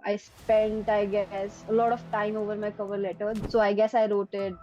I spent, I guess, a lot of time over my cover letter. So I guess I wrote it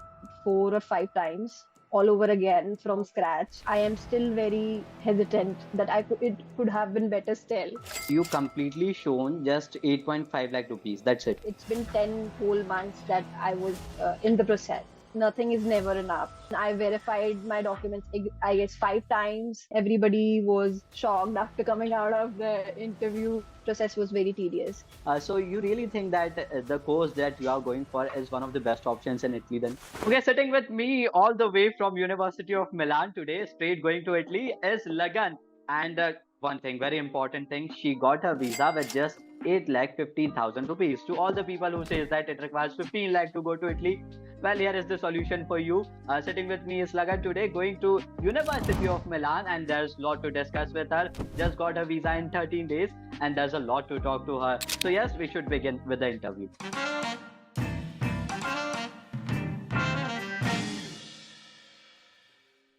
4 or 5 times all over again from scratch. I am still very hesitant that it could have been better still. You completely shown just 8.5 lakh rupees. That's it. It's been 10 whole months that I was in the process. Nothing is never enough. I verified my documents, I guess, 5 times. Everybody was shocked after coming out of the interview. Process was very tedious. So you really think that the course that you are going for is one of the best options in Italy then? Okay, sitting with me all the way from University of Milan today, straight going to Italy, is Lagan. And one thing, very important thing, she got her visa with just 8 lakh 15,000 rupees. To all the people who says that it requires 15 lakh to go to Italy, well, here is the solution for you. Sitting with me is Lagan today, going to University of Milan, and there's a lot to discuss with her. Just got her visa in 13 days, and there's a lot to talk to her. So yes, we should begin with the interview.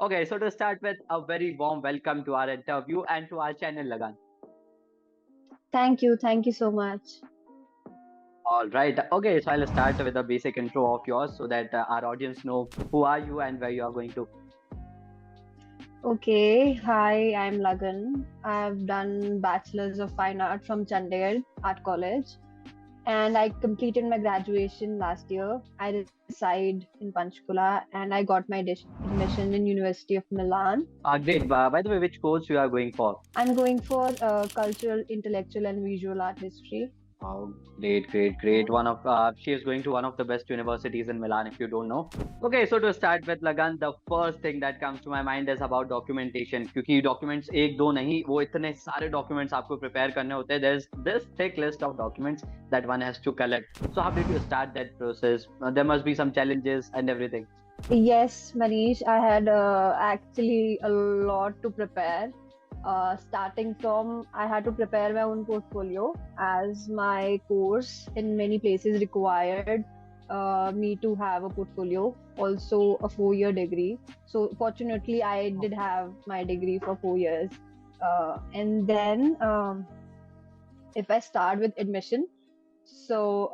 Okay, so to start with, a very warm welcome to our interview and to our channel, Lagan. Thank you so much. All right. Okay, so I'll start with a basic intro of yours so that our audience know who are you and where you are going to. Okay, hi, I'm Lagan. I've done Bachelor's of Fine Art from Chandigarh Art College, and I completed my graduation last year. I reside in Panchkula, and I got my admission in University of Milan. Great. By the way, which course you are going for? I'm going for cultural, intellectual, and visual art history. Oh, great, great, great. She is going to one of the best universities in Milan, if you don't know. Okay, so to start with Lagan, the first thing that comes to my mind is about documentation. क्योंकि documents एक दो नहीं, वो इतने सारे documents आपको prepare करने होते हैं. There's this thick list of documents that one has to collect. So how did you start that process? There must be some challenges and everything. Yes, Manish, I had actually a lot to prepare. Starting from, I had to prepare my own portfolio as my course in many places required me to have a portfolio, also a 4 year degree. So, fortunately, I did have my degree for 4 years. And then, if I start with admission, so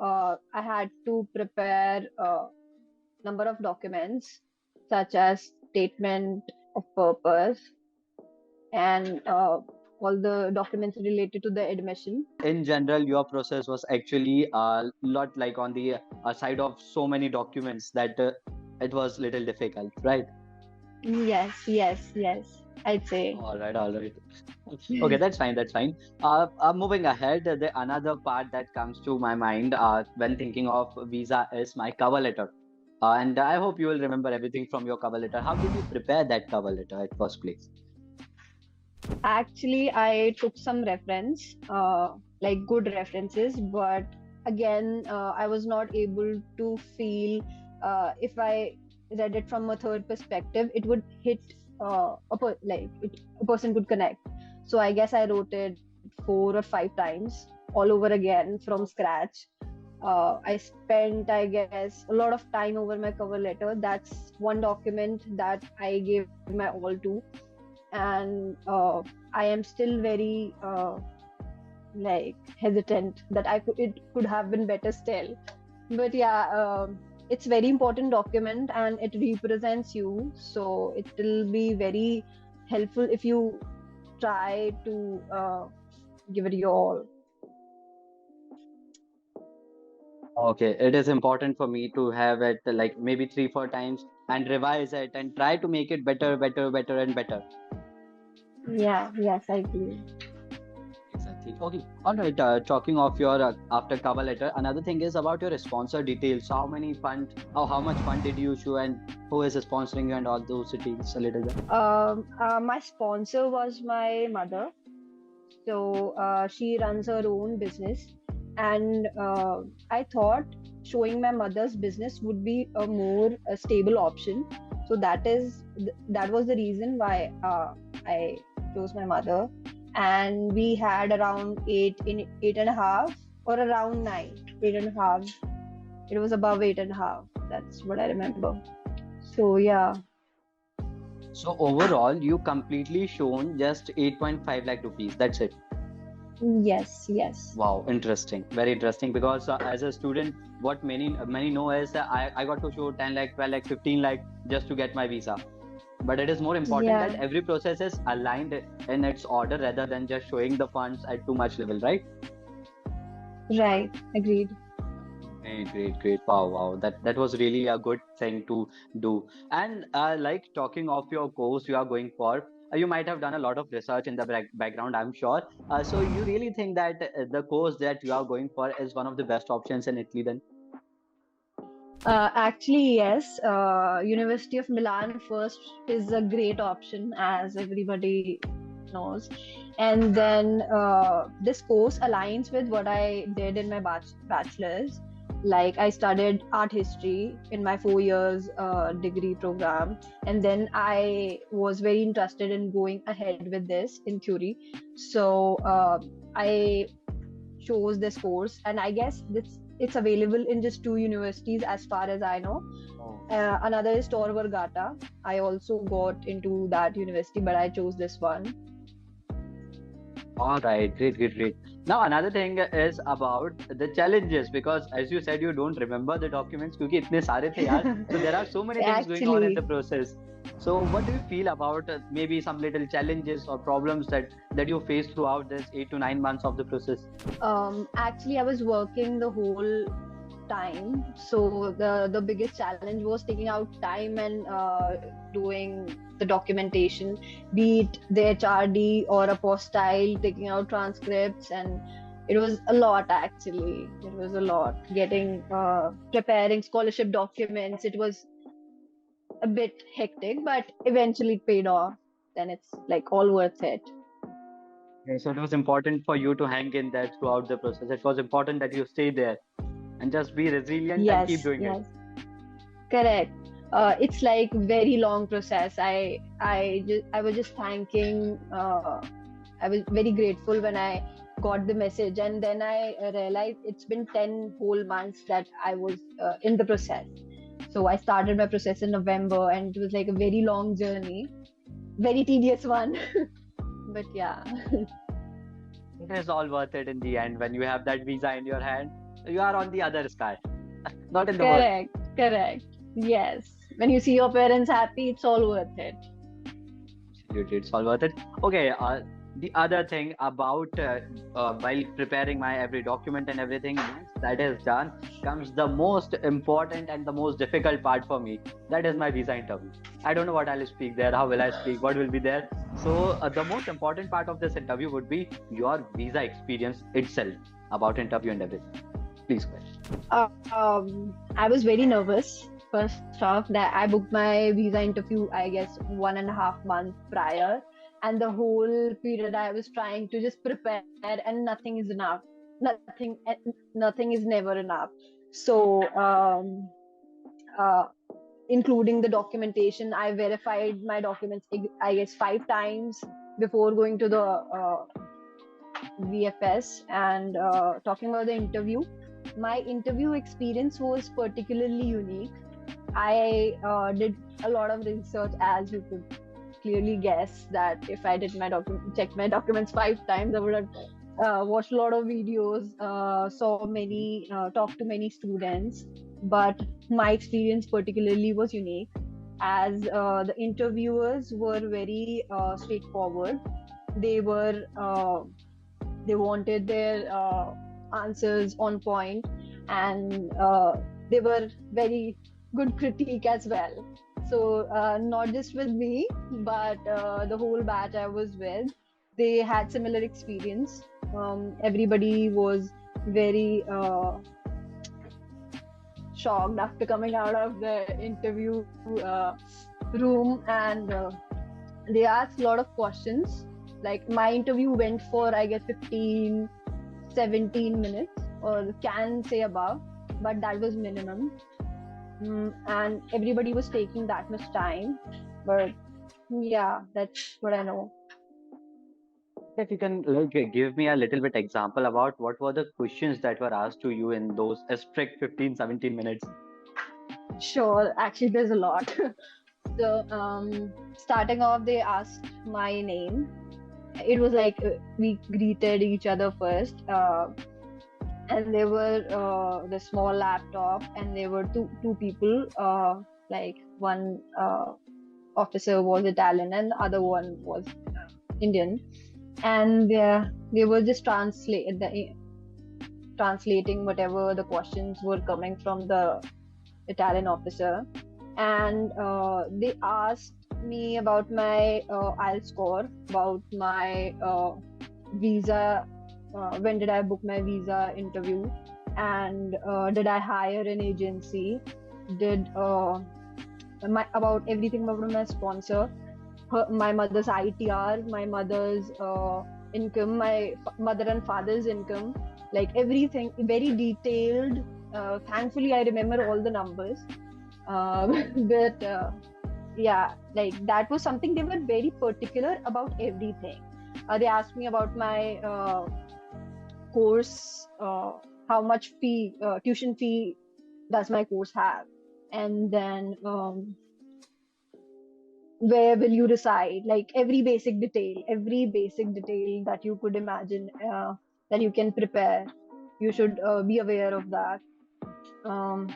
I had to prepare number of documents such as statement of purpose and all the documents related to the admission. In general, your process was actually a lot like on the side of so many documents that it was little difficult, right? Yes, I'd say. All right, all right. Okay, that's fine, that's fine. Moving ahead, the another part that comes to my mind when thinking of visa is my cover letter. And I hope you will remember everything from your cover letter. How did you prepare that cover letter at first place? Actually, I took some reference, like good references, but again, I was not able to feel if I read it from a third perspective, it would hit a person could connect. So I guess I wrote it 4 or 5 times all over again from scratch. I spent, I guess, a lot of time over my cover letter. That's one document that I gave my all to, and I am still very hesitant that it could have been better still. But yeah, it's very important document and it represents you, so it will be very helpful if you try to give it your all. Okay, it is important for me to have it like maybe three, four times and revise it and try to make it better, better, better, and better. Yeah, yes, I agree. Exactly. Okay. All right. Talking of your after cover letter, another thing is about your sponsor details. How many fund, how much fund did you issue, and who is sponsoring you, and all those details a little bit. My sponsor was my mother. So she runs her own business, and I thought showing my mother's business would be a more stable option. So that was the reason why I chose my mother, and we had around 8 and a half or around 9, 8 and a half. It was above 8 and a half. That's what I remember. So yeah. So overall, you completely shown just 8.5 lakh rupees. That's it. Yes, yes. Wow, interesting, very interesting. Because as a student, what many know is that I got to show 10 lakh, 12 lakh, 15 lakh just to get my visa. But it is more important Yeah, that every process is aligned in its order rather than just showing the funds at too much level, right? right. Agreed. Great, great, great. Wow, wow. That was really a good thing to do. And like talking of your course you are going for, you might have done a lot of research in the background, I'm sure. So you really think that the course that you are going for is one of the best options in Italy then? Actually, yes. University of Milan first is a great option, as everybody knows. And then this course aligns with what I did in my bachelor's. Like, I studied art history in my 4 years degree program, and then I was very interested in going ahead with this in theory. So I chose this course, and I guess it's available in just two universities as far as I know. Oh. Another is Tor Vergata. I also got into that university, but I chose this one. All right, great, great, great. Now another thing is about the challenges because as you said you don't remember the documents क्योंकि इतने सारे थे यार. So there are so many things going on in Actually, the process. So what do you feel about maybe some little challenges or problems that you face throughout this 8 to 9 months of the process? actually, I was working the whole time. So the biggest challenge was taking out time and doing the documentation, be it the HRD or apostille, taking out transcripts, and it was a lot actually. It was a lot getting preparing scholarship documents. It was a bit hectic, but eventually it paid off. Then it's like all worth it. Okay, so it was important for you to hang in there throughout the process. It was important that you stay there and just be resilient and keep Yes, doing it. yes. Correct. It's like very long process. I was just thanking. I was very grateful when I got the message, and then I realized it's been 10 whole months that I was in the process. So I started my process in November, and it was like a very long journey, very tedious one. But yeah, It is all worth it in the end when you have that visa in your hand. You are on the other sky, not in the world. correct, correct. Yes, when you see your parents happy, it's all worth it. Absolutely, it's all worth it. Okay, the other thing about while preparing my every document and everything, once that is done, comes the most important and the most difficult part for me. That is my visa interview. I don't know what I'll speak there, how will I speak, what will be there. So, the most important part of this interview would be your visa experience itself about interview and everything. Please go ahead. I was very nervous. First off, that I booked my visa interview, I guess, 1.5 months prior, and the whole period I was trying to just prepare, and nothing is enough. Nothing is never enough. So, uh, including the documentation, I verified my documents, I guess, 5 times before going to the VFS. And talking about the interview, my interview experience was particularly unique. I did a lot of research, as you could clearly guess that if I did check my documents 5 times, I would have watched a lot of videos, talked to many students. But my experience particularly was unique, as the interviewers were very straightforward. They were they wanted their answers on point, and they were very good critique as well. So not just with me, but the whole batch I was with, they had similar experience. Everybody was very shocked after coming out of the interview uh, room, and they asked a lot of questions. Like, my interview went for, I guess, 15, 17 minutes, or can say above, but that was minimum. And everybody was taking that much time. But yeah, that's what I know. If you can like give me a little bit example about what were the questions that were asked to you in those strict 15-17 minutes. Sure, actually, there's a lot. So, starting off, they asked my name, it was like we greeted each other first, and there were the small laptop, and there were two people, like one officer was Italian and the other one was Indian, and they were just translating whatever the questions were coming from the Italian officer, and they asked me about my IELTS score, about my visa, when did I book my visa interview, and did I hire an agency, did about everything about my sponsor, my mother's ITR, my mother's income, my mother and father's income, like everything very detailed. Thankfully, I remember all the numbers. But yeah, like that was something they were very particular about everything. They asked me about my course, how much tuition fee does my course have, and then where will you reside, like every basic detail that you could imagine, that you can prepare, you should be aware of that. um,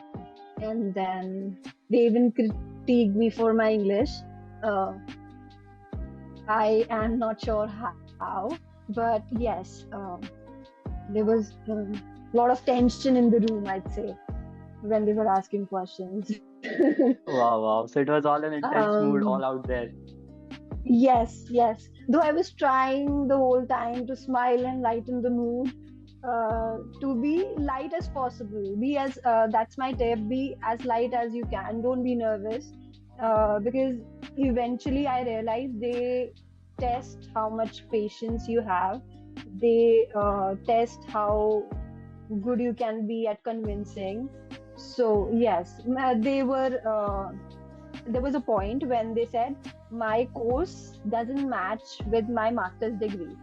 and then they even critiqued me for my English. uh, I am not sure how, but yes, there was a lot of tension in the room, I'd say, when they were asking questions. Wow, wow. So it was all an intense mood all um, out there. Yes, yes. Though I was trying the whole time to smile and lighten the mood, to be light as possible. Be as That's my tip. Be as light as you can. Don't be nervous, because eventually I realized they test how much patience you have. They test how good you can be at convincing. So yes, they were. There was a point when they said my course doesn't match with my master's degree,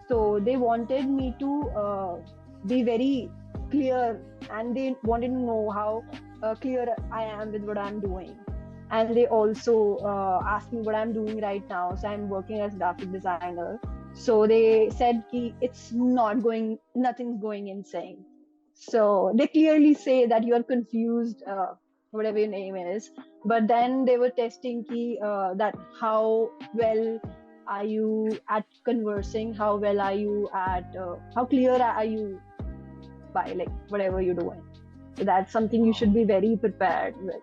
so they wanted me to be very clear, and they wanted to know how clear I am with what I'm doing. And they also asked me what I'm doing right now. So I'm working as graphic designer. So they said nothing's going insane. So they clearly say that you are confused, whatever your name is. But then they were testing that how well are you at conversing, how well are you at, how clear are you by like whatever you're doing. So that's something you should be very prepared with.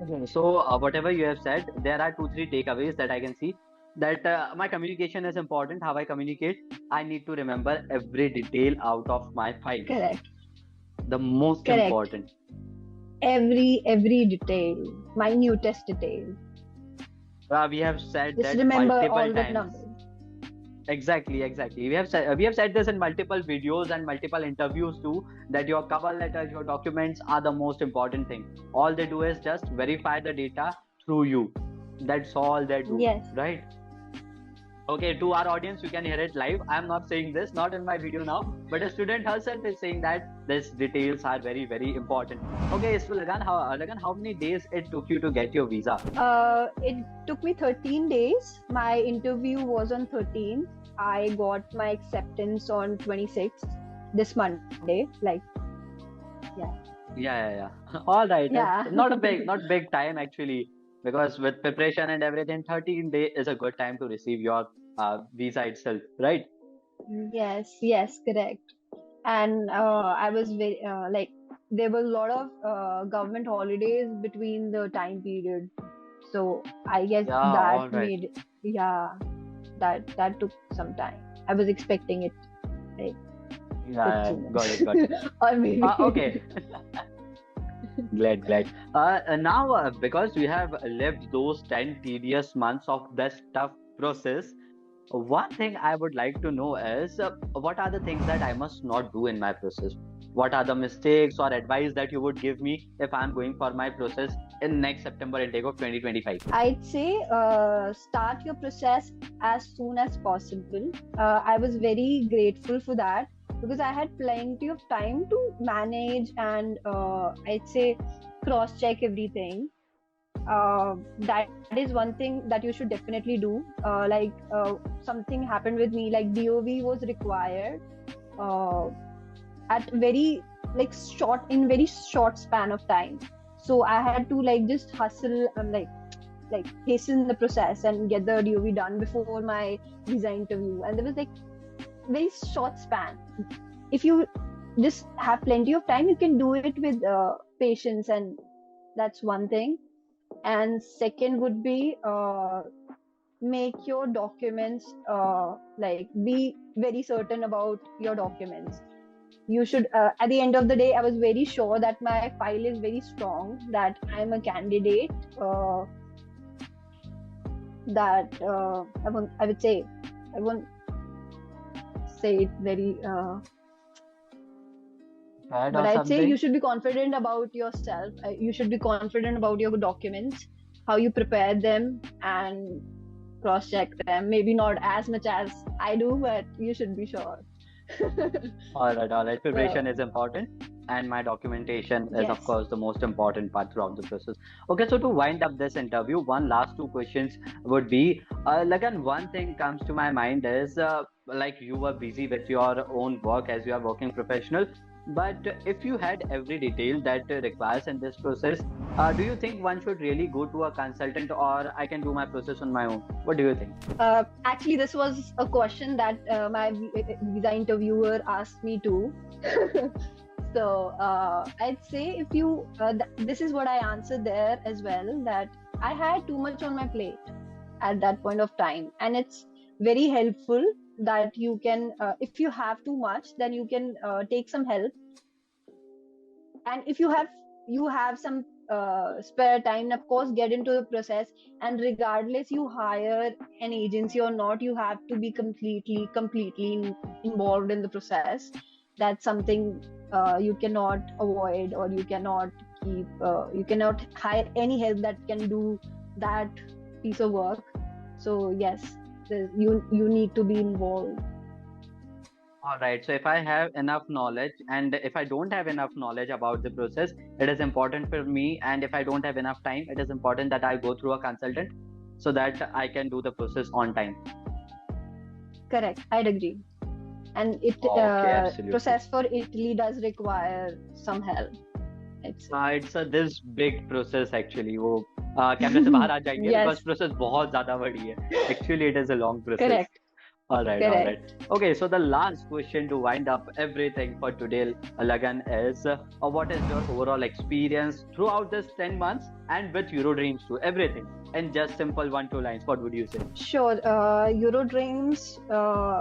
Okay, so whatever you have said, there are two, three takeaways that I can see. That my communication is important. How I communicate, I need to remember every detail out of my file. Correct. The most Correct. important. Every detail, minutest detail. We have said Just that remember multiple all the times. numbers. Exactly, exactly. We have said this in multiple videos and multiple interviews too. That your cover letters, your documents are the most important thing. All they do is just verify the data through you. That's all they do, Yes. right? Okay, to our audience, you can hear it live. I'm not saying this, not in my video now, but a student herself is saying that these details are very, very important. Okay, so Lagan, how many days it took you to get your visa? It took me 13 days. My interview was on 13th. I got my acceptance on 26th, this Monday. Like, yeah. Yeah. All right. Yeah. Not big time actually, because with preparation and everything, 13 day is a good time to receive your visa itself, right? Yes, correct. And I was very like, there were a lot of government holidays between the time period. So I guess Yeah, all that right. made, yeah, that took some time. I was expecting it like took Yeah, too got much. it, got it. Or maybe. Okay, glad. Now, because we have lived those 10 tedious months of this tough process, one thing I would like to know is what are the things that I must not do in my process? What are the mistakes or advice that you would give me if I'm going for my process in next September intake of 2025? I'd say start your process as soon as possible. I was very grateful for that because I had plenty of time to manage and I'd say cross check everything. That is one thing that you should definitely do. Something happened with me, like DOV was required uh, at very short span of time. So I had to like just hustle and like hasten the process and get the DOV done before my visa interview. And there was like very short span. If you just have plenty of time, you can do it with patience, and that's one thing. And second would be make your documents be very certain about your documents. You should at the end of the day, I was very sure that my file is very strong, that I'm a candidate, that I would say, I won't say it very Bad but or I'd say you something? should be confident about yourself. You should be confident about your documents, how you prepare them, and cross check them. Maybe not as much as I do, but you should be sure. All right, all right. Preparation So, is important, and my documentation is, of yes. course, the most important part throughout the process. Okay, so to wind up this interview, one last two questions would be, Lagan, one thing comes to my mind is like you were busy with your own work as you are working professional, but if you had every detail that requires in this process, do you think one should really go to a consultant, or I can do my process on my own? What do you think? Actually, this was a question that my visa interviewer asked me too. So I'd say if you, this is what I answered there as well, that I had too much on my plate at that point of time, and it's very helpful that you can, if you have too much, then you can take some help. And if you have some spare time, of course, get into the process. And regardless you hire an agency or not, you have to be completely involved in the process. That's something you cannot avoid, or you cannot hire any help that can do that piece of work. So yes, you need to be involved. All right. So if I have enough knowledge and if I don't have enough knowledge about the process, it is important for me. And if I don't have enough time, it is important that I go through a consultant so that I can do the process on time. Correct, I'd agree. And it Okay, absolutely. process for Italy does require some help, I'd say. It's a this big process actually. वो कैमरे से बाहर आ जाएंगे because Yes, process बहुत ज़्यादा बड़ी है. Actually, it is a long process. correct, All right, all right. correct. Okay, so the last question to wind up everything for today, Lagan, is what is your overall experience throughout this 10 months and with Eurodreams too? Everything. In just simple one, two lines, what would you say? Sure. Eurodreams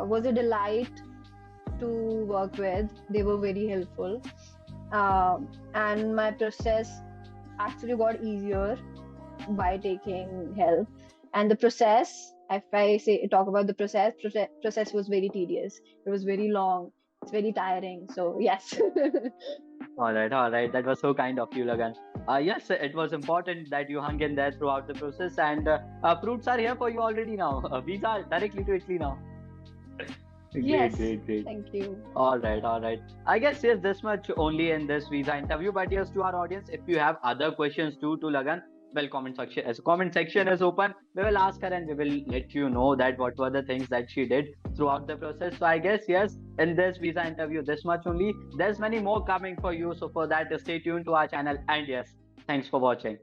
was a delight to work with. They were very helpful. And my process actually got easier by taking help. And the process, if I talk about the process was very tedious. It was very long. It's very tiring. So yes. All right, all right. That was so kind of you, Lagan. Yes, it was important that you hung in there throughout the process, and fruits are here for you already now. Visa directly to Italy now. Great, Yes. great, great. Thank you. All right, all right. I guess yes, this much only in this visa interview. But yes, to our audience, if you have other questions too to Lagan, well, comment section is open. We will ask her and we will let you know that what were the things that she did throughout the process. So I guess yes, in this visa interview, this much only. There's many more coming for you. So for that, stay tuned to our channel. And yes, thanks for watching.